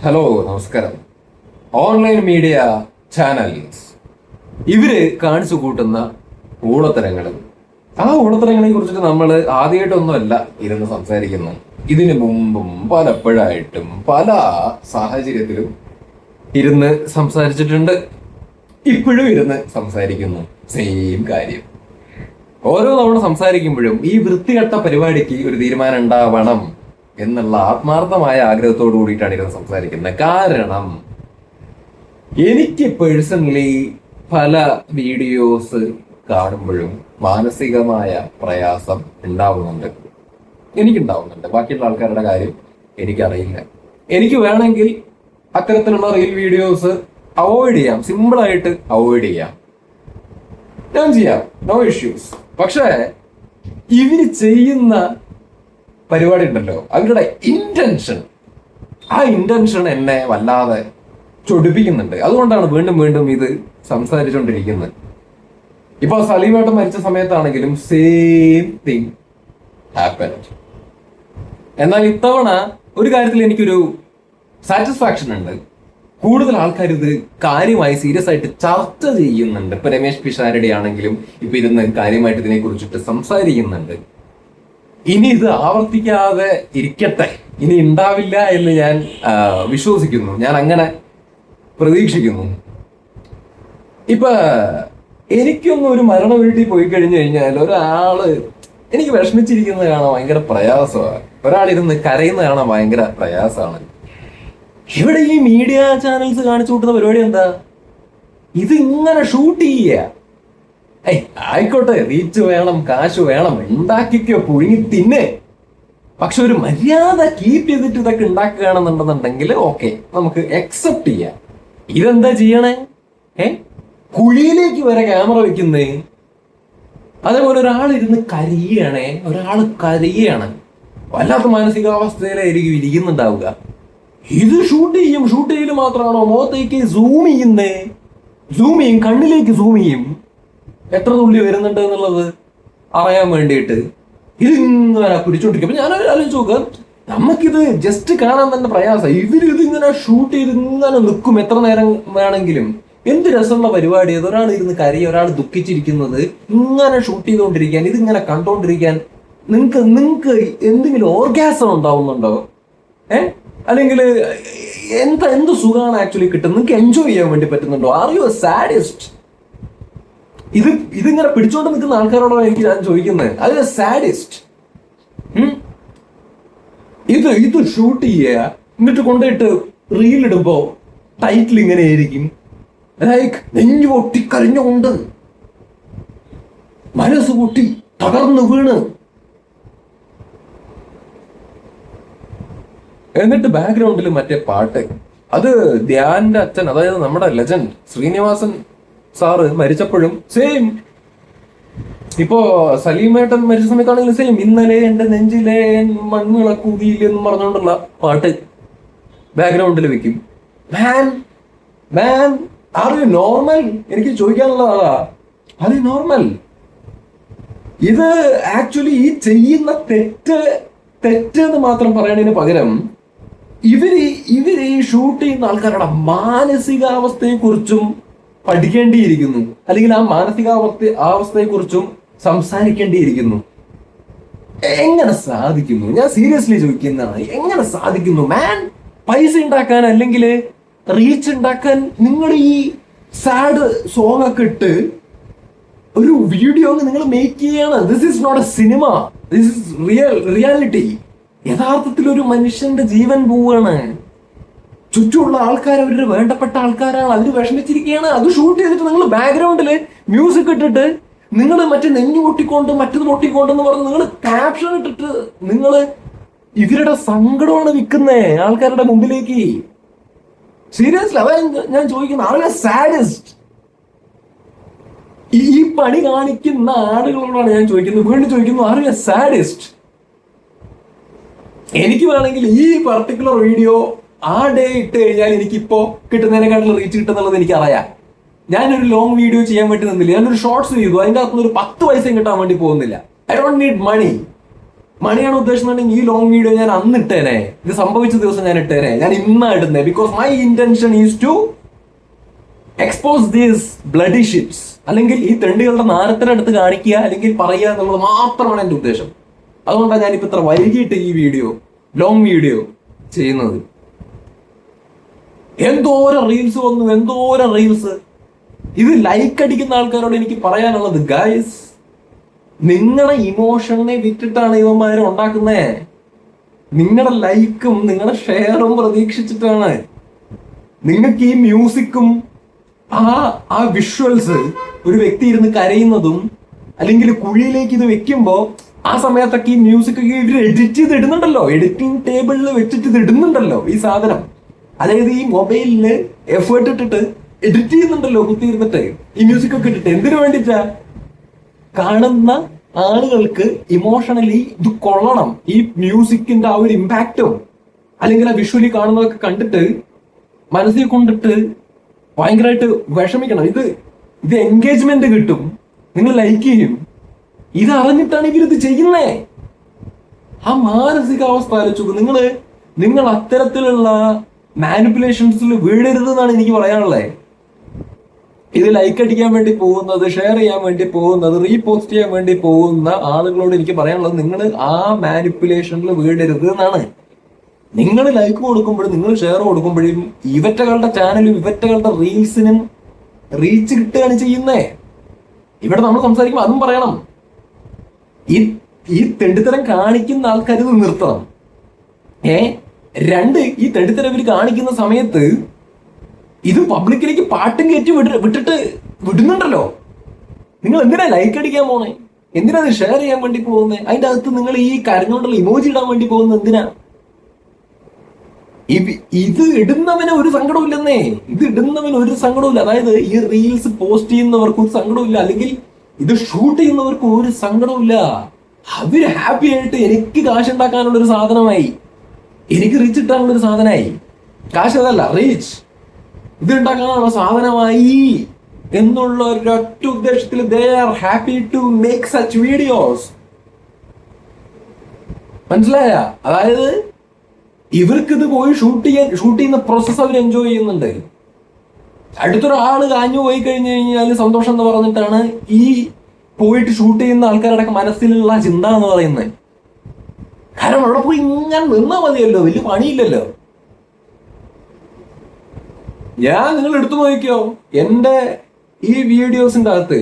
Hello, നമസ്കാരം. Online media channels ഇവര് കാണിച്ചു കൂട്ടുന്ന ഊളത്തരങ്ങളും ആ ഊളത്തരങ്ങളെ കുറിച്ചിട്ട് നമ്മൾ ആദ്യമായിട്ടൊന്നുമല്ല ഇരുന്ന് സംസാരിക്കുന്നത്. ഇതിനു മുമ്പും പലപ്പോഴായിട്ടും പല സാഹചര്യത്തിലും ഇരുന്ന് സംസാരിച്ചിട്ടുണ്ട്. ഇപ്പോഴും ഇരുന്ന് സംസാരിക്കുന്നു. സെയിം കാര്യം. ഓരോ തവണ സംസാരിക്കുമ്പോഴും ഈ വൃത്തികെട്ട പരിപാടിക്ക് ഒരു തീരുമാനം ഉണ്ടാവണം എന്നുള്ള ആത്മാർത്ഥമായ ആഗ്രഹത്തോടു കൂടിയിട്ടാണ് ഇരുന്ന് സംസാരിക്കുന്നത്. കാരണം എനിക്ക് പേഴ്സണലി പല വീഡിയോസ് കാണുമ്പോഴും മാനസികമായ പ്രയാസം ഉണ്ടാവുന്നുണ്ട്. എനിക്കുണ്ടാവുന്നുണ്ട്. ബാക്കിയുള്ള ആൾക്കാരുടെ കാര്യം എനിക്കറിയില്ല. എനിക്ക് വേണമെങ്കിൽ അത്തരത്തിലുള്ള റീൽ വീഡിയോസ് അവോയ്ഡ് ചെയ്യാം, സിമ്പിളായിട്ട് അവോയ്ഡ് ചെയ്യാം, ഞാൻ ചെയ്യാം, നോ ഇഷ്യൂസ്. പക്ഷേ ഇവര് ചെയ്യുന്ന പരിപാടി ഉണ്ടല്ലോ, അവരുടെ ഇന്റൻഷൻ, ആ ഇന്റൻഷൻ എന്നെ വല്ലാതെ ചൊടിപ്പിക്കുന്നുണ്ട്. അതുകൊണ്ടാണ് വീണ്ടും വീണ്ടും ഇത് സംസാരിച്ചുകൊണ്ടിരിക്കുന്നത്. ഇപ്പൊ സലീമേട്ടൻ മരിച്ച സമയത്താണെങ്കിലും സെയിം തിങ് ഹാപ്പൻഡ്. എന്നാൽ ഇത്തവണ ഒരു കാര്യത്തിൽ എനിക്കൊരു സാറ്റിസ്ഫാക്ഷൻ ഉണ്ട്. കൂടുതൽ ആൾക്കാർ ഇത് കാര്യമായി സീരിയസ് ആയിട്ട് ചർച്ച ചെയ്യുന്നുണ്ട്. ഇപ്പൊ രമേശ് പിഷാരടി ആണെങ്കിലും ഇപ്പൊ ഇരുന്ന് കാര്യമായിട്ട് ഇതിനെ കുറിച്ചിട്ട് സംസാരിക്കുന്നുണ്ട്. ഇനി ഇത് ആവർത്തിക്കാതെ ഇരിക്കട്ടെ, ഇനി ഉണ്ടാവില്ല എന്ന് ഞാൻ വിശ്വസിക്കുന്നു, ഞാൻ അങ്ങനെ പ്രതീക്ഷിക്കുന്നു. ഇപ്പൊ എനിക്കൊന്നും ഒരു മരണ വീട്ടിൽ പോയി കഴിഞ്ഞു കഴിഞ്ഞാൽ ഒരാള് എനിക്ക് വിഷമിച്ചിരിക്കുന്നത് കാണാൻ ഭയങ്കര പ്രയാസമാണ്. ഒരാളിരുന്ന് കരയുന്ന കാണാൻ ഭയങ്കര പ്രയാസമാണ്. ഇവിടെ ഈ മീഡിയ ചാനൽസ് കാണിച്ചു കൂട്ടുന്ന പരിപാടി എന്താ? ഇത് ഇങ്ങനെ ഷൂട്ട് ചെയ്യുക. ആയിക്കോട്ടെ, റീച്ച് വേണം, കാശ് വേണം, ഉണ്ടാക്കിക്കോ, പുഴുങ്ങി തിന്നെ. പക്ഷെ ഒരു മര്യാദ കീപ്പ് ചെയ്തിട്ട് ഇതൊക്കെ ഉണ്ടാക്കുകയാണെന്നുണ്ടെന്നുണ്ടെങ്കിൽ ഓക്കെ, നമുക്ക് അക്സെപ്റ്റ് ചെയ്യാം. ഇതെന്താ ചെയ്യണേ? കുഴിയിലേക്ക് വരെ ക്യാമറ വെക്കുന്നേ. അതേപോലെ ഒരാളിരുന്ന് കരയുകയാണേ, കരയുകയാണ്, വല്ലാത്ത മാനസികാവസ്ഥയിലായിരിക്കും ഇരിക്കുന്നുണ്ടാവുക. ഇത് ഷൂട്ട് ചെയ്യൽ മാത്രമാണോ? മുഖത്തേക്ക് സൂം ചെയ്യുന്നേ, സൂം ചെയ്യും, കണ്ണിലേക്ക് സൂം ചെയ്യും, എത്ര തുള്ളി വരുന്നുണ്ട് എന്നുള്ളത് അറിയാൻ വേണ്ടിയിട്ട് ഇതിങ്ങനെ പിടിച്ചോണ്ടിരിക്കും. അപ്പൊ ഞാൻ ആലോചിച്ച് നോക്കുക, നമുക്കിത് ജസ്റ്റ് കാണാൻ തന്നെ പ്രയാസം. ഇതിങ്ങനെ ഷൂട്ട് ചെയ്ത് ഇങ്ങനെ നിൽക്കും എത്ര നേരം വേണമെങ്കിലും. എന്ത് രസമുള്ള പരിപാടി അത്! ഒരാൾ ഇരുന്ന് കരയും, ഒരാൾ ദുഃഖിച്ചിരിക്കുന്നത് ഇങ്ങനെ ഷൂട്ട് ചെയ്തുകൊണ്ടിരിക്കാൻ, ഇതിങ്ങനെ കണ്ടോണ്ടിരിക്കാൻ നിങ്ങൾക്ക് എന്തെങ്കിലും ഓർഗാസം ഉണ്ടാവുന്നുണ്ടോ? അല്ലെങ്കിൽ എന്ത് സുഖമാണ് ആക്ച്വലി കിട്ടുന്നത്? നിങ്ങൾക്ക് എൻജോയ് ചെയ്യാൻ വേണ്ടി പറ്റുന്നുണ്ടോ? Are you A sadist? ഇതിങ്ങനെ പിടിച്ചോണ്ട് നിൽക്കുന്ന ആൾക്കാരോടാണ് ഞാൻ ചോദിക്കുന്നത്. അത് സാഡിസ്റ്റ്. ഇത് ഷൂട്ട് ചെയ്യുക, എന്നിട്ട് കൊണ്ടുപോയിട്ട് റീലിടുമ്പോ ടൈറ്റിൽ ഇങ്ങനെ ആയിരിക്കും, ലൈക്ക് നെഞ്ഞു പൊട്ടി കരഞ്ഞുകൊണ്ട്, മനസ്സ് പൊട്ടി തകർന്നു വീണ്, എന്നിട്ട് ബാക്ക്ഗ്രൗണ്ടിൽ മറ്റേ പാട്ട്. അത് ധ്യാന്റെ അച്ഛൻ, അതായത് നമ്മുടെ ലെജൻഡ് ശ്രീനിവാസൻ സാറ് മരിച്ചപ്പോഴും സെയിം. ഇപ്പോ സലീമേട്ടൻ മരിച്ച സമയത്താണെങ്കിലും സെയിം, ഇന്നലെ എന്റെ നെഞ്ചിലെ മൺവിളക്കൂതിയില്ല എന്ന് പറഞ്ഞുകൊണ്ടുള്ള പാട്ട് ബാക്ക്ഗ്രൗണ്ടിൽ വെക്കും. മാൻ ആർ യു നോർമൽ? എനിക്ക് ചോദിക്കാനുള്ളതാ, ആർ യു നോർമൽ? ഇത് ആക്ച്വലി ഈ ചെയ്യുന്ന തെറ്റെന്ന് മാത്രം പറയണതിന് പകരം ഇവര് ഈ ഷൂട്ട് ചെയ്യുന്ന ആൾക്കാരുടെ മാനസികാവസ്ഥയെ കുറിച്ചും പഠിക്കേണ്ടിയിരിക്കുന്നു, അല്ലെങ്കിൽ ആ മാനസികാവസ്ഥയെ കുറിച്ചും സംസാരിക്കേണ്ടിയിരിക്കുന്നു. എങ്ങനെ സാധിക്കുന്നു? ഞാൻ സീരിയസ്ലി ചോദിക്കുന്നതാണ്, എങ്ങനെ സാധിക്കുന്നു മാൻ? പൈസ ഉണ്ടാക്കാൻ അല്ലെങ്കിൽ റീച്ച് ഉണ്ടാക്കാൻ നിങ്ങൾ ഈ സാഡ് സോങ് ഒക്കെ ഇട്ട് ഒരു വീഡിയോ നിങ്ങൾ മേക്ക് ചെയ്യാണ്. This is not a cinema, this is reality. യഥാർത്ഥത്തിൽ ഒരു മനുഷ്യന്റെ ജീവൻ പോവുകയാണ്. ചുറ്റുമുള്ള ആൾക്കാർ അവരുടെ വേണ്ടപ്പെട്ട ആൾക്കാരാണ്, അവര് വിഷമിച്ചിരിക്കുകയാണ്. അത് ഷൂട്ട് ചെയ്തിട്ട് നിങ്ങൾ ബാക്ക്ഗ്രൗണ്ടില് മ്യൂസിക് ഇട്ടിട്ട് നിങ്ങൾ മറ്റേ നെഞ്ഞു പൊട്ടിക്കൊണ്ട് മറ്റത് പൊട്ടിക്കൊണ്ടെന്ന് പറഞ്ഞ് നിങ്ങൾ ക്യാപ്ഷൻ ഇട്ടിട്ട് നിങ്ങൾ ഇവരുടെ സങ്കടമാണ് വിൽക്കുന്നേ ആൾക്കാരുടെ മുമ്പിലേക്ക്. സീരിയസ്ലി അതാണ് ഞാൻ ചോദിക്കുന്നത്. ആളുകൾ സാഡിസ്റ്റ്. ഈ പണി കാണിക്കുന്ന ആളുകളോടാണ് ഞാൻ ചോദിക്കുന്നത്, വീണ്ടും ചോദിക്കുന്നു, ആർ യു എ സാഡിസ്റ്റ്? എനിക്ക് വേണമെങ്കിൽ ഈ പർട്ടിക്കുലർ വീഡിയോ ആ ഡേ ഇട്ട് കഴിഞ്ഞാൽ എനിക്കിപ്പോ കിട്ടുന്നതിനെക്കാട്ടിലും റീച്ച് കിട്ടുന്നുള്ളത് എനിക്കറിയാം. ഞാനൊരു ലോങ് വീഡിയോ ചെയ്യാൻ വേണ്ടി നിന്നില്ല, ഞാനൊരു ഷോർട്സ് ചെയ്തു, അതിൻ്റെ അകത്തുനിന്ന് ഒരു 10 പൈസയും കിട്ടാൻ വേണ്ടി പോകുന്നില്ല. I don't need money. മണിയാണ് ഉദ്ദേശിക്കുന്നുണ്ടെങ്കിൽ ഈ ലോങ് വീഡിയോ ഞാൻ അന്ന് ഇട്ടേനെ, ഇത് സംഭവിച്ച ദിവസം ഞാൻ ഇട്ടേനെ. ഞാൻ ഇന്നാ ഇടുന്നത്. Because my intention is to expose these bloody ships, അല്ലെങ്കിൽ ഈ തെണ്ടികളുടെ നാരത്തിനടുത്ത് കാണിക്കുക അല്ലെങ്കിൽ പറയുക എന്നുള്ളത് മാത്രമാണ് എന്റെ ഉദ്ദേശം. അതുകൊണ്ടാണ് ഞാനിപ്പോ ഇത്ര വൈകിട്ട് ഈ വീഡിയോ, ലോങ് വീഡിയോ ചെയ്യുന്നത്. എന്തോരം റീൽസ് വന്നു, എന്തോരം റീൽസ്. ഇത് ലൈക്ക് അടിക്കുന്ന ആൾക്കാരോട് എനിക്ക് പറയാനുള്ളത്, ഗൈസ്, നിങ്ങളുടെ ഇമോഷനെ വിറ്റിട്ടാണ് ഇവന്മാരെ ഉണ്ടാക്കുന്നേ. നിങ്ങളുടെ ലൈക്കും നിങ്ങളുടെ ഷെയറും പ്രതീക്ഷിച്ചിട്ടാണ്. നിങ്ങൾക്ക് ഈ മ്യൂസിക്കും ആ വിഷ്വൽസ്, ഒരു വ്യക്തി ഇരുന്ന് കരയുന്നതും അല്ലെങ്കിൽ കുഴിയിലേക്ക് ഇത് വെക്കുമ്പോ ആ സമയത്തൊക്കെ ഈ മ്യൂസിക് ഇവർ എഡിറ്റ് ചെയ്ത് ഇടുന്നുണ്ടല്ലോ, എഡിറ്റിംഗ് ടേബിളിൽ വെച്ചിട്ട് ഇത് ഇടുന്നുണ്ടല്ലോ ഈ സാധനം. അതായത് ഈ മൊബൈലില് എഫേർട്ട് ഇട്ടിട്ട് എഡിറ്റ് ചെയ്യുന്നുണ്ടല്ലോ കുത്തിയിരുന്നിട്ട് ഈ മ്യൂസിക് ഒക്കെ ഇട്ടിട്ട്. എന്തിനു വേണ്ടിട്ടാ? കാണുന്ന ആളുകൾക്ക് ഇമോഷണലി ഇത് കൊള്ളണം. ഈ മ്യൂസിക്കിന്റെ ആ ഒരു ഇമ്പാക്റ്റും അല്ലെങ്കിൽ ആ വിഷ്വലി കാണുന്നതൊക്കെ കണ്ടിട്ട് മനസ്സിൽ കൊണ്ടിട്ട് ഭയങ്കരമായിട്ട് വിഷമിക്കണം. ഇത് എൻഗേജ്മെന്റ് കിട്ടും, നിങ്ങൾ ലൈക്ക് ചെയ്യും. ഇത് അറിഞ്ഞിട്ടാണ് ഇവരിത് ചെയ്യുന്നേ. ആ മാനസികാവസ്ഥ ആലോചിച്ചു. നിങ്ങൾ അത്തരത്തിലുള്ള മാനിപ്പുലേഷൻസിൽ വീഴരുത് എന്നാണ് എനിക്ക് പറയാനുള്ളത്. ഇത് ലൈക്ക് അടിക്കാൻ വേണ്ടി പോകുന്നത്, ഷെയർ ചെയ്യാൻ വേണ്ടി പോകുന്നത്, റീപോസ്റ്റ് ചെയ്യാൻ വേണ്ടി പോകുന്ന ആളുകളോട് എനിക്ക് പറയാനുള്ളത്, നിങ്ങൾ ആ മാനിപ്പുലേഷനിൽ വീഴരുത് എന്നാണ്. നിങ്ങൾ ലൈക്ക് കൊടുക്കുമ്പോഴും നിങ്ങൾ ഷെയർ കൊടുക്കുമ്പോഴും ഇവറ്റകളുടെ ചാനലും ഇവറ്റകളുടെ റീൽസിനും റീച്ച് കിട്ടുകയാണ് ചെയ്യുന്നേ. ഇവിടെ നമ്മൾ സംസാരിക്കുമ്പോൾ അതും പറയണം. ഈ തെണ്ടിത്തരം കാണിക്കുന്ന ആൾക്കാർ ഇത് നിർത്തണം. രണ്ട്, ഈ തെണ്ടിത്തരം ഇവർ കാണിക്കുന്ന സമയത്ത് ഇത് പബ്ലിക്കിലേക്ക് പാട്ടും കയറ്റി വിട്ടിട്ട് വിടുന്നുണ്ടല്ലോ. നിങ്ങൾ എന്തിനാ ലൈക്ക് അടിക്കാൻ പോണേ? എന്തിനാ ഷെയർ ചെയ്യാൻ വേണ്ടി പോകുന്നത്? അതിന്റെ അകത്ത് നിങ്ങൾ ഈ കരഞ്ഞോണ്ടുള്ള ഇമോജി ഇടാൻ വേണ്ടി പോകുന്നത് എന്തിനാ? ഇത് ഇടുന്നവന് ഒരു സങ്കടമില്ലെന്നേ. ഇത് ഇടുന്നവന് ഒരു സങ്കടമില്ല. അതായത് ഈ റീൽസ് പോസ്റ്റ് ചെയ്യുന്നവർക്ക് ഒരു സങ്കടമില്ല, അല്ലെങ്കിൽ ഇത് ഷൂട്ട് ചെയ്യുന്നവർക്ക് ഒരു സങ്കടമില്ല. അവര് ഹാപ്പി ആയിട്ട് എനിക്ക് കാശ് ഉണ്ടാക്കാനുള്ള ഒരു സാധനമായി, എനിക്ക് റീച്ച് കിട്ടാനുള്ള ഒരു സാധനമായി. കാശ് അതല്ല, റീച്ച് ഇത് ഉണ്ടാക്കാനുള്ള സാധനമായി എന്നുള്ള ഒരൊറ്റ ഉദ്ദേശത്തിൽ they are happy to make such videos. മനസ്സിലായ? അതായത് ഇവർക്ക് ഇത് പോയി ഷൂട്ട് ചെയ്യുന്ന പ്രോസസ് അവർ എൻജോയ് ചെയ്യുന്നുണ്ട്. അടുത്തൊരാള് കാഞ്ഞു പോയി കഴിഞ്ഞു കഴിഞ്ഞാൽ സന്തോഷം എന്ന് പറഞ്ഞിട്ടാണ് ഈ പോയിട്ട് ഷൂട്ട് ചെയ്യുന്ന ആൾക്കാരുടെ മനസ്സിലുള്ള ചിന്ത എന്ന് പറയുന്നത്. കാരണം അവിടെ പോയി ഇങ്ങനെ നിന്നാ മതിയല്ലോ, വലിയ പണിയില്ലല്ലോ. നിങ്ങൾ എടുത്തു നോക്കിയോ, എന്റെ ഈ വീഡിയോസിന്റെ അകത്ത്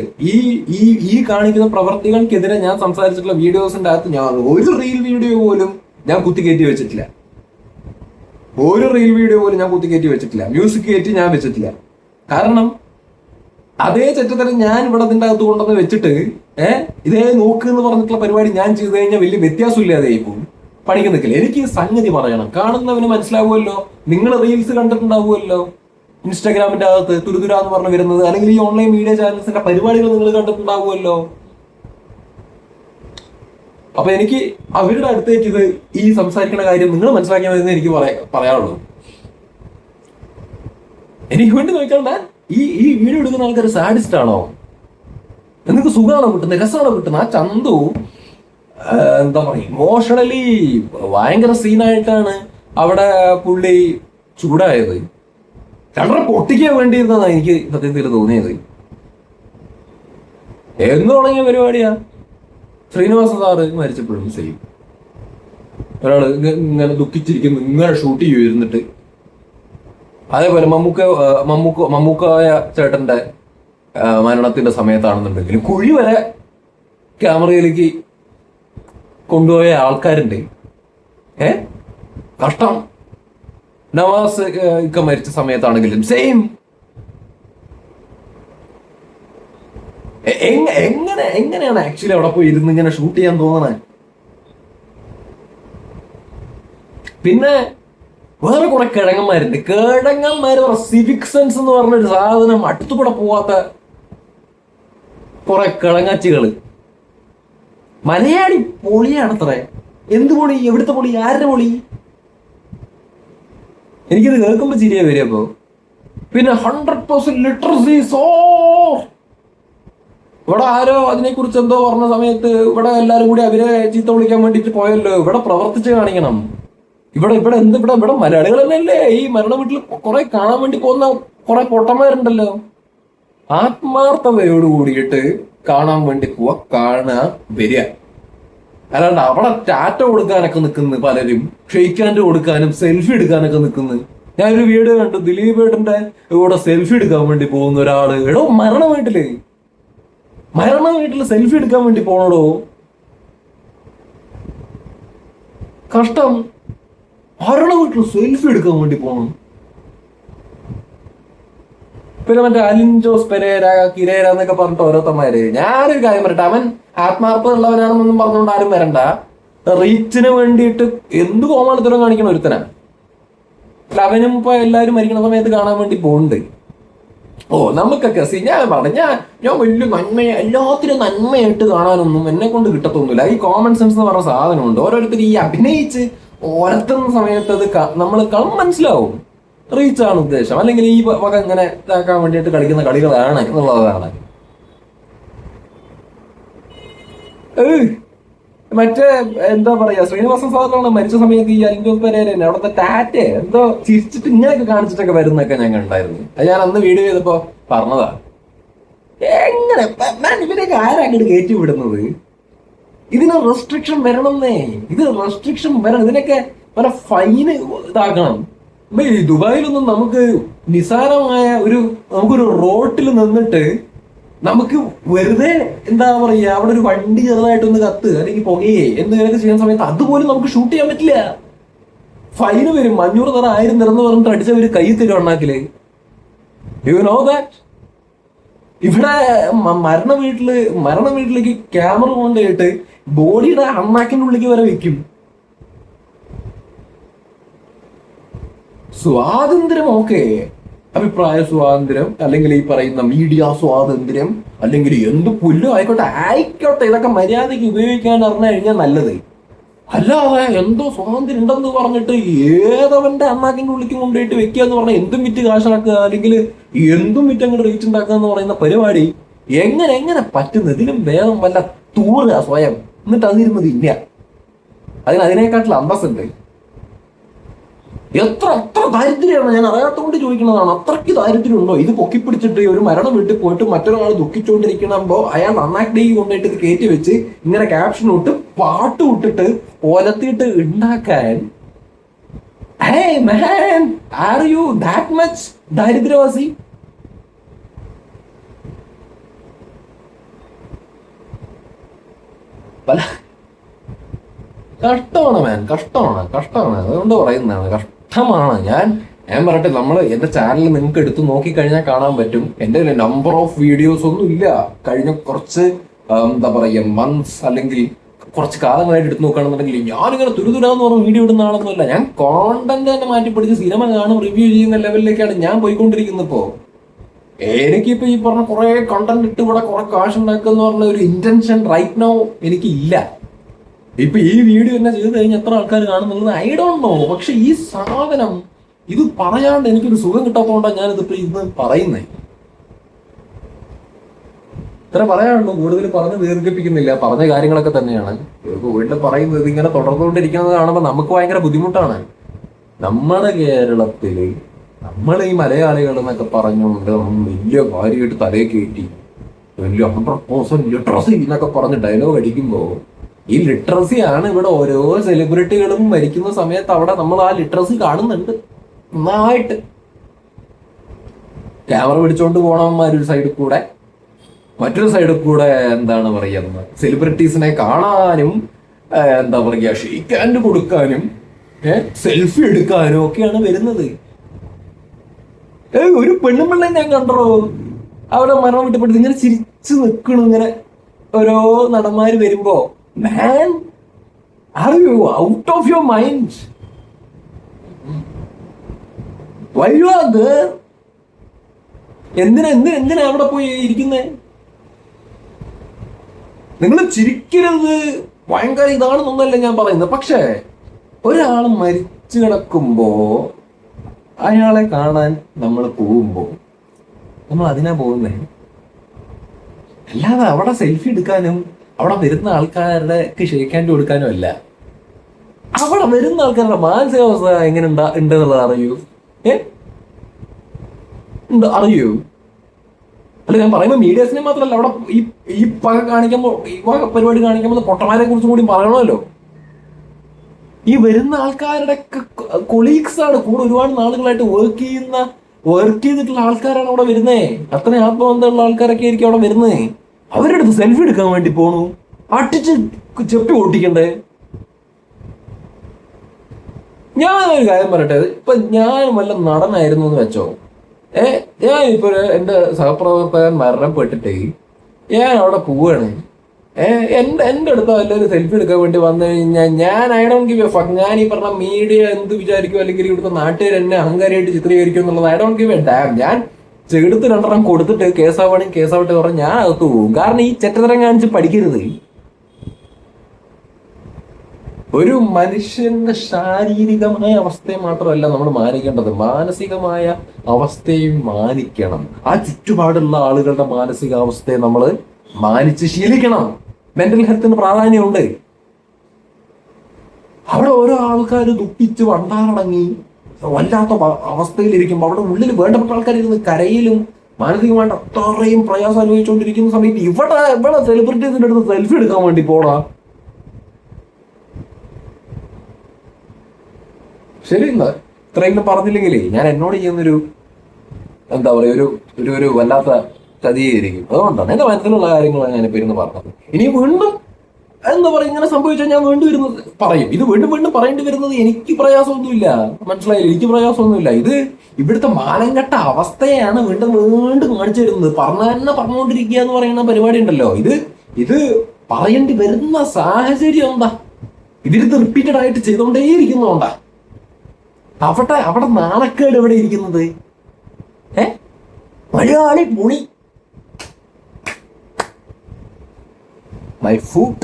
ഈ കാണിക്കുന്ന പ്രവർത്തികൾക്കെതിരെ ഞാൻ സംസാരിച്ചിട്ടുള്ള വീഡിയോസിന്റെ അകത്ത് ഞാൻ ഒരു റീൽ വീഡിയോ പോലും ഞാൻ കുത്തിക്കയറ്റി വെച്ചിട്ടില്ല. ഒരു റീൽ വീഡിയോ പോലും ഞാൻ കുത്തിക്കയറ്റി വെച്ചിട്ടില്ല. മ്യൂസിക് കയറ്റി ഞാൻ വെച്ചിട്ടില്ല. കാരണം അതേ ചെറ്റത്തരം ഞാൻ ഇവിടെ അതിന്റെ അകത്ത് കൊണ്ടുവന്ന് വെച്ചിട്ട് ഇതേ നോക്ക് എന്ന് പറഞ്ഞിട്ടുള്ള പരിപാടി ഞാൻ ചെയ്തു കഴിഞ്ഞാൽ വലിയ വ്യത്യാസമില്ലാതെ പോകും. പണിക്ക് നിൽക്കില്ല. എനിക്ക് സംഗതി പറയണം, കാണുന്നവന് മനസ്സിലാവുമല്ലോ. നിങ്ങൾ റീൽസ് കണ്ടിട്ടുണ്ടാവുമല്ലോ, ഇൻസ്റ്റാഗ്രാമിന്റെ അകത്ത് തുരുതുര എന്ന് പറഞ്ഞ് വരുന്നത്, അല്ലെങ്കിൽ ഈ ഓൺലൈൻ മീഡിയ ചാനൽസിന്റെ പരിപാടികൾ നിങ്ങൾ കണ്ടിട്ടുണ്ടാവുമല്ലോ. അപ്പൊ എനിക്ക് അവരുടെ അടുത്തേക്ക് ഇത് ഈ സംസാരിക്കുന്ന കാര്യം നിങ്ങൾ മനസ്സിലാക്കിയാൽ മതി എനിക്ക് പറയാനുള്ളൂ. എനിക്ക് വേണ്ടി നോക്കണ്ട, ഈ വീഡിയോ എടുക്കുന്ന ആൾക്കാർ സാഡിസ്റ്റ് ആണോ? നിങ്ങൾക്ക് സുഖമാണോ കിട്ടുന്നത്, രസമാണോ കിട്ടുന്നത്? ആ ചന്തു എന്താ പറയുക, ഇമോഷണലി ഭയങ്കര സീനായിട്ടാണ് അവിടെ പുള്ളി ചൂടായത്. രണ്ടര പൊട്ടിക്കാൻ വേണ്ടിയിരുന്നതാണ് എനിക്ക് സത്യത്തിൽ തോന്നിയത്. എന്ന് തുടങ്ങിയ പരിപാടിയാ. ശ്രീനിവാസ സാറ് മരിച്ചപ്പോഴും സെയിം. ഒരാള് ഇങ്ങനെ ദുഃഖിച്ചിരിക്കുന്നു, ഇങ്ങനെ ഷൂട്ട് ചെയ്യുന്നിട്ട്. അതേപോലെ മമ്മൂക്കായ ചേട്ടന്റെ മരണത്തിന്റെ സമയത്താണെന്നുണ്ടെങ്കിൽ കുഴി വരെ ക്യാമറയിലേക്ക് കൊണ്ടുപോയ ആൾക്കാരുണ്ട്. കഷ്ടം. നവാസ് ഒക്കെ മരിച്ച സമയത്താണെങ്കിലും സെയിം. എങ്ങനെയാണ് ആക്ച്വലി അവിടെ പോയി ഇരുന്ന് ഇങ്ങനെ ഷൂട്ട് ചെയ്യാൻ തോന്നണേ? പിന്നെ വേറെ കുറെ കിഴങ്ങന്മാരുണ്ട്. കിഴങ്ങന്മാര് സിവിക് സെൻസ് എന്ന് പറഞ്ഞൊരു സാധനം അടുത്തുകൂടെ പോവാത്ത കുറെ കിഴങ്ങാച്ചികള്. മലയാളി പൊളിയാണത്രേ. എന്ത് പൊളി? എവിടുത്തെ പൊളി? ആരുടെ പൊളി? എനിക്കിത് കേൾക്കുമ്പോ ചിരിയാ വരിക. അപ്പോ പിന്നെ 100% ലിറ്ററസി ഇവിടെ ആരോ അതിനെക്കുറിച്ച് എന്തോ പറഞ്ഞ സമയത്ത് ഇവിടെ എല്ലാരും കൂടി അവരെ ചീത്ത വിളിക്കാൻ വേണ്ടിട്ട് പോയല്ലോ. ഇവിടെ പ്രവർത്തിച്ച് കാണിക്കണം. ഇവിടെ ഇവിടെ എന്ത് ഇവിടെ ഇവിടെ മലയാളികൾ തന്നെയല്ലേ ഈ മരണ വീട്ടിൽ കുറെ കാണാൻ വേണ്ടി പോകുന്ന കുറെ പൊട്ടന്മാരുണ്ടല്ലോ. ആത്മാർത്ഥതയോട് കൂടിയിട്ട് കാണാൻ വേണ്ടി പോവാ, കാണുക, വരിക. അല്ലാണ്ട് അവിടെ ടാറ്റ കൊടുക്കാനൊക്കെ നിൽക്കുന്നു പലരും, ഷെയ്ക്ക് ഹാൻഡ് കൊടുക്കാനും സെൽഫി എടുക്കാനൊക്കെ നിൽക്കുന്നു. ഞാനൊരു വീഡിയോ കണ്ടു, ദിലീപ് ഏട്ടന്റെ കൂടെ സെൽഫി എടുക്കാൻ വേണ്ടി പോകുന്ന ഒരാള്. എടോ മരണ വീട്ടില് സെൽഫി എടുക്കാൻ വേണ്ടി പോണടോ. കഷ്ടം. മരണ വീട്ടിൽ സെൽഫി എടുക്കാൻ വേണ്ടി പോകണം. പിന്നെ മറ്റേ അലിൻ ജോസ് പെരേര കിരേര എന്നൊക്കെ പറഞ്ഞിട്ട് ഓരോരുത്തന്മാര്. ഞാനൊരു കാര്യം പറയട്ടെ, അവൻ ആത്മാർത്ഥത ഉള്ളവനാണെന്നൊന്നും പറഞ്ഞുകൊണ്ട് ആരും വരണ്ട. റീച്ചിന് വേണ്ടിയിട്ട് എന്ത് കോമാളിത്തരം കാണിക്കണ ഒരുത്തനാ. അവനും ഇപ്പൊ എല്ലാരും മരിക്കണ സമയത്ത് കാണാൻ വേണ്ടി പോകുന്നുണ്ട്. നമുക്കൊക്കെ ഞാൻ വലിയ എല്ലാത്തിനും നന്മയായിട്ട് കാണാനൊന്നും എന്നെ കൊണ്ട് കിട്ടത്തൊന്നുമില്ല. ഈ കോമൺ സെൻസ് എന്ന് പറഞ്ഞ സാധനമുണ്ട്. ഓരോരുത്തർ ഈ അഭിനയിച്ച് ഓരത്തുന്ന സമയത്ത് അത് നമ്മൾ മനസ്സിലാവും റീച്ചാണ് ഉദ്ദേശം, അല്ലെങ്കിൽ ഈ വക ഇങ്ങനെ ഇതാക്കാൻ വേണ്ടിയിട്ട് കളിക്കുന്ന കളികളാണ് എന്നുള്ളതാണ്. മറ്റേ എന്താ പറയാ, ശ്രീനിവാസൻ സാറിനാണ് മരിച്ച സമയത്ത് ഈ അലിൻ ജോസ് പെരേര തന്നെ അവിടുത്തെ ടാറ്റ എന്തോ ചിരിച്ചിട്ട് ഇങ്ങനെയൊക്കെ കാണിച്ചിട്ടൊക്കെ വരുന്നൊക്കെ ഞാൻ കണ്ടായിരുന്നു. അത് ഞാൻ അന്ന് വീഡിയോ ചെയ്തപ്പോ പറഞ്ഞതാ. എങ്ങനെ ഇവരൊക്കെ ആരാങ്ങോട്ട് കയറ്റി വിടുന്നത്? ഇതിന് റെസ്ട്രിക്ഷൻ വരണമെന്നേ. ഇത് റെസ്ട്രിക്ഷൻ വരണം. ഇതിനൊക്കെ പല ഫൈന് ഇതാക്കണം. ഈ ദുബായിലൊന്നും നമുക്ക് നിസാരമായ നമുക്കൊരു റോട്ടിൽ നിന്നിട്ട് നമുക്ക് വെറുതെ എന്താ പറയാ, അവിടെ ഒരു വണ്ടി ചെറുതായിട്ടൊന്ന് കത്ത് അല്ലെങ്കിൽ പുകയെ എന്തെങ്കിലുമൊക്കെ ചെയ്യുന്ന സമയത്ത് അതുപോലും നമുക്ക് ഷൂട്ട് ചെയ്യാൻ പറ്റില്ല. ഫൈന് വരും. 500 തരം 1000 തരം എന്ന് പറഞ്ഞിട്ട് അടിച്ചവര് കൈ തരും അണ്ണാക്കില്. You know that? ഇവിടെ മരണ വീട്ടിലേക്ക് ക്യാമറ കൊണ്ടുപോയിട്ട് ബോഡിയുടെ അണ്ണാക്കിന്റെ ഉള്ളിലേക്ക് വരെ വെക്കും. സ്വാതന്ത്ര്യം ഓക്കെ, അഭിപ്രായ സ്വാതന്ത്ര്യം, അല്ലെങ്കിൽ ഈ പറയുന്ന മീഡിയ സ്വാതന്ത്ര്യം, അല്ലെങ്കിൽ എന്ത് പുല്ലും ആയിക്കോട്ടെ, ഇതൊക്കെ മര്യാദയ്ക്ക് ഉപയോഗിക്കാൻ അറിഞ്ഞു കഴിഞ്ഞാൽ നല്ലത്. അല്ലാതെ എന്തോ സ്വാതന്ത്ര്യം ഉണ്ടെന്ന് പറഞ്ഞിട്ട് ഏതവന്റെ അണ്ണാക്കിന്റെ ഉള്ളിലേക്ക് കൊണ്ടുപോയിട്ട് വെക്കുക എന്ന് പറഞ്ഞാൽ എന്തും വിറ്റ് കാശാക്കുക, അല്ലെങ്കിൽ എന്തും വിറ്റ് അങ്ങോട്ട് റീച്ച് ഉണ്ടാക്കുക എന്ന് പറയുന്ന പരിപാടി എങ്ങനെ പറ്റുന്നു? ഇതിലും വേഗം വല്ല തൂറുക സ്വയം, എന്നിട്ട് അതിരുന്നത് ഇല്ല. അതിനേക്കാട്ടിൽ അന്തസ്സുണ്ട്. എത്ര ദാരിദ്ര്യമാണ്, ഞാൻ അറിയാത്തോണ്ട് ചോദിക്കുന്നതാണ്. അത്രയ്ക്ക് ദാരിദ്ര്യം ഉണ്ടോ? ഇത് പൊക്കിപ്പിടിച്ചിട്ട് ഒരു മരണം വീട്ടിൽ പോയിട്ട് മറ്റൊരാൾ ദുഃഖിച്ചുകൊണ്ടിരിക്കണമ്പോ അയാൾ നന്നാക്കി കൊണ്ടിട്ട് ഇത് കയറ്റി വെച്ച് ഇങ്ങനെ ക്യാപ്ഷൻ ഇട്ട് പാട്ട് വിട്ടിട്ട് ഒലത്തിയിട്ട് ഉണ്ടാക്കാൻ. Hey man, are you that much ദാരിദ്ര്യവാസി? കഷ്ടമാണ്. അതുകൊണ്ട് പറയുന്നതാണ്, കഷ്ടമാണ്. ഞാൻ പറയട്ടെ, എന്റെ ചാനൽ നിങ്ങൾക്ക് എടുത്ത് നോക്കിക്കഴിഞ്ഞാൽ കാണാൻ പറ്റും. എന്റെ നമ്പർ ഓഫ് വീഡിയോസ് ഒന്നും ഇല്ല. കഴിഞ്ഞ കുറച്ച് എന്താ പറയാ മന്ത്സ് അല്ലെങ്കിൽ കുറച്ച് കാലങ്ങളായിട്ട് എടുത്ത് നോക്കുകയാണെന്നുണ്ടെങ്കിൽ ഞാനിങ്ങനെ തുരുതുരാന്ന് പറഞ്ഞ വീഡിയോ ഇടുന്ന ആളൊന്നുമല്ല. ഞാൻ കോണ്ടന്റ് തന്നെ മാറ്റിപ്പിടിച്ച് സിനിമ കാണും, റിവ്യൂ ചെയ്യുന്ന ലെവലിലേക്കാണ് ഞാൻ പോയിക്കൊണ്ടിരിക്കുന്നത്. ഇപ്പോ എനിക്കിപ്പോ ഈ പറഞ്ഞ കുറെ കണ്ടന്റ് ഇട്ട് ഇവിടെ കുറെ കാശ് ഉണ്ടാക്കുക എന്ന് പറഞ്ഞ ഒരു ഇന്റൻഷൻ റൈറ്റ് നൗ എനിക്കില്ല. ഇപ്പൊ ഈ വീഡിയോ തന്നെ ചെയ്ത് കഴിഞ്ഞാൽ എത്ര ആൾക്കാർ കാണുന്നുള്ളത് ഐ ഡോണ്ട് നോ. പക്ഷെ ഈ സാധനം ഇത് പറയാണ്ട് എനിക്കൊരു സുഖം കിട്ടാത്തതുകൊണ്ടാണ് ഞാനിതിപ്പോ ഇന്ന് പറയുന്നേ. ഇത്ര പറയാനുള്ളൂ, കൂടുതൽ പറഞ്ഞ് ദീർഘിപ്പിക്കുന്നില്ല. പറഞ്ഞ കാര്യങ്ങളൊക്കെ തന്നെയാണ് വീട്ടിൽ പറയുന്നത്. ഇങ്ങനെ തുടർന്നുകൊണ്ടിരിക്കുന്നത് കാണുമ്പോൾ നമുക്ക് ഭയങ്കര ബുദ്ധിമുട്ടാണ്. നമ്മുടെ കേരളത്തില് ഈ മലയാളികൾ എന്നൊക്കെ പറഞ്ഞുകൊണ്ട് വലിയ കാര്യമായിട്ട് തലയെ കയറ്റി വലിയ 100% ലിറ്ററസി എന്നൊക്കെ പറഞ്ഞ് ഡയലോഗ് അടിക്കുമ്പോൾ ഈ ലിറ്ററസി ആണ് ഇവിടെ ഓരോ സെലിബ്രിറ്റികളും മരിക്കുന്ന സമയത്ത് അവിടെ നമ്മൾ ആ ലിറ്ററസി കാണുന്നുണ്ട് നന്നായിട്ട്. ക്യാമറ പിടിച്ചോണ്ട് പോണവന്മാരൊരു സൈഡിൽ കൂടെ, മറ്റൊരു സൈഡിൽ കൂടെ എന്താണ് പറയുന്നത്, സെലിബ്രിറ്റീസിനെ കാണാനും എന്താ പറയുക ഷെയ്ക്ക് ഹാൻഡ് കൊടുക്കാനും സെൽഫി എടുക്കാനും ഒക്കെയാണ് വരുന്നത്. ഒരു പെണ്ണുമ്പിള്ള ഞാൻ കണ്ടോ അവിടെ മരണം വിട്ടപ്പെടുത്തി ഇങ്ങനെ ചിരിച്ചു നിൽക്കണു. ഇങ്ങനെ ഓരോ നടന്മാര് വരുമ്പോ, man, are you out of your mind? Why you are there? എന്തിനാ അവിടെ പോയി ഇരിക്കുന്നേ? നിങ്ങൾ ചിരിക്കരുത്, ഭയങ്കര ഇതാണെന്നൊന്നല്ല ഞാൻ പറയുന്നത്. പക്ഷേ ഒരാൾ മരിച്ചു കിടക്കുമ്പോ അയാളെ കാണാൻ നമ്മൾ പോകുമ്പോ നമ്മൾ അതിനാ പോകുന്നേ. അല്ലാതെ അവിടെ സെൽഫി എടുക്കാനും അവിടെ വരുന്ന ആൾക്കാരുടെ ഷേക്ക് ഹാൻഡ് കൊടുക്കാനും അല്ല. അവിടെ വരുന്ന ആൾക്കാരുടെ മാനസികാവസ്ഥ എങ്ങനെ ഉണ്ടെന്നുള്ളത് അറിയൂ. അറിയൂ. അല്ല, ഞാൻ പറയുമ്പോൾ മീഡിയസിനെ മാത്രമല്ല, അവിടെ ഈ പക കാണിക്കുമ്പോൾ, ഈ വക പരിപാടി കാണിക്കുമ്പോൾ പൊട്ടന്മാരെ കുറിച്ചും കൂടി പറയണമല്ലോ. ഈ വരുന്ന ആൾക്കാരുടെ കൊളീഗ്സ് ആണ്, കൂടെ ഒരുപാട് നാളുകളായിട്ട് വർക്ക് ചെയ്തിട്ടുള്ള ആൾക്കാരാണ് അവിടെ വരുന്നേ. അത്ര ആത്മബന്ധമുള്ള ആൾക്കാരൊക്കെ ആയിരിക്കും അവിടെ വരുന്നേ. അവരുടെ അടുത്ത് സെൽഫി എടുക്കാൻ വേണ്ടി പോണു, അട്ടിച്ച് ചെപ്പി ഓട്ടിക്കണ്ടേ. ഞാനൊരു കാര്യം പറയട്ടെ, ഇപ്പൊ ഞാൻ വല്ല നടനായിരുന്നു എന്ന് വെച്ചോ, ഞാനിപ്പോ എന്റെ സഹപ്രവർത്തകൻ മരണപ്പെട്ടിട്ട് ഞാൻ അവിടെ പോവാണ്, എന്റെ അടുത്ത് വല്ലൊരു സെൽഫി എടുക്കാൻ വേണ്ടി വന്നു കഴിഞ്ഞാൽ ഞാൻ I don't give A fuck. ഞാൻ ഈ പറഞ്ഞ മീഡിയ എന്ത് വിചാരിക്കും, അല്ലെങ്കിൽ ഇവിടുത്തെ നാട്ടുകാർ എന്നെ അഹങ്കാരിയായിട്ട് ചിത്രീകരിക്കും എന്നുള്ളത് I don't give A dam. ഞാൻ എടുത്ത് 2 കൊടുത്തിട്ട് കേസാവട്ടെ പറഞ്ഞ് ഞാൻ അകത്ത് പോകും. കാരണം ഈ ചെറ്റത്തരം കാണിച്ച് പഠിക്കരുത്. ഒരു മനുഷ്യന്റെ ശാരീരികമായ അവസ്ഥയെ മാത്രമല്ല നമ്മൾ മാനിക്കേണ്ടത്, മാനസികമായ അവസ്ഥയും മാനിക്കണം. ആ ചുറ്റുപാടുള്ള ആളുകളുടെ മാനസികാവസ്ഥയെ നമ്മൾ മാനിച്ച് ശീലിക്കണം. മെന്റൽ ഹെൽത്തിന് പ്രാധാന്യമുണ്ട്. അവിടെ ഓരോ ആൾക്കാർ ദുഃഖിച്ച് വണ്ടാറടങ്ങി വല്ലാത്ത അവസ്ഥയിലിരിക്കുമ്പോൾ അവിടെ ഉള്ളിൽ വേണ്ടപ്പെട്ട ആൾക്കാരിരുന്ന് കരയിലും മാനസികമായിട്ട് അത്രയും പ്രയാസം അനുഭവിച്ചുകൊണ്ടിരിക്കുന്ന സമയത്ത് ഇവിടെ സെലിബ്രിറ്റീസിന്റെ അടുത്ത് സെൽഫി എടുക്കാൻ വേണ്ടി പോടാ. ശരി, ഇത്രയെങ്കിലും പറഞ്ഞില്ലെങ്കിലേ ഞാൻ എന്നോട് ചെയ്യുന്നൊരു എന്താ പറയുക, ഒരു വല്ലാത്ത ചതിയായിരിക്കും. അതുകൊണ്ടാണ് എന്റെ മനസ്സിലുള്ള കാര്യങ്ങളാണ് ഞാനിപ്പോ ഇരുന്ന് പറഞ്ഞത്. ഇനി വീണ്ടും എന്താ പറയുക, ഇങ്ങനെ സംഭവിച്ചാൽ ഞാൻ വീണ്ടും ഇരുന്നത് പറയും. ഇത് വീണ്ടും പറയേണ്ടി വരുന്നത് എനിക്ക് പ്രയാസമൊന്നുമില്ല, മനസ്സിലായില്ല, എനിക്ക് പ്രയാസമൊന്നുമില്ല. ഇത് ഇവിടുത്തെ മാനംകെട്ട അവസ്ഥയാണ് വീണ്ടും കാണിച്ചു തരുന്നത്. പറഞ്ഞുകൊണ്ടിരിക്കുക എന്ന് പറയുന്ന പരിപാടി ഉണ്ടല്ലോ, ഇത് പറയേണ്ടി വരുന്ന സാഹചര്യം എന്താ, ഇതിരുന്ന് റിപ്പീറ്റഡ് ആയിട്ട് ചെയ്തുകൊണ്ടേയിരിക്കുന്നതുകൊണ്ടാ. അവിടെ നാണക്കേട് എവിടെ ഇരിക്കുന്നത്? മലയാളി പുളി. My foot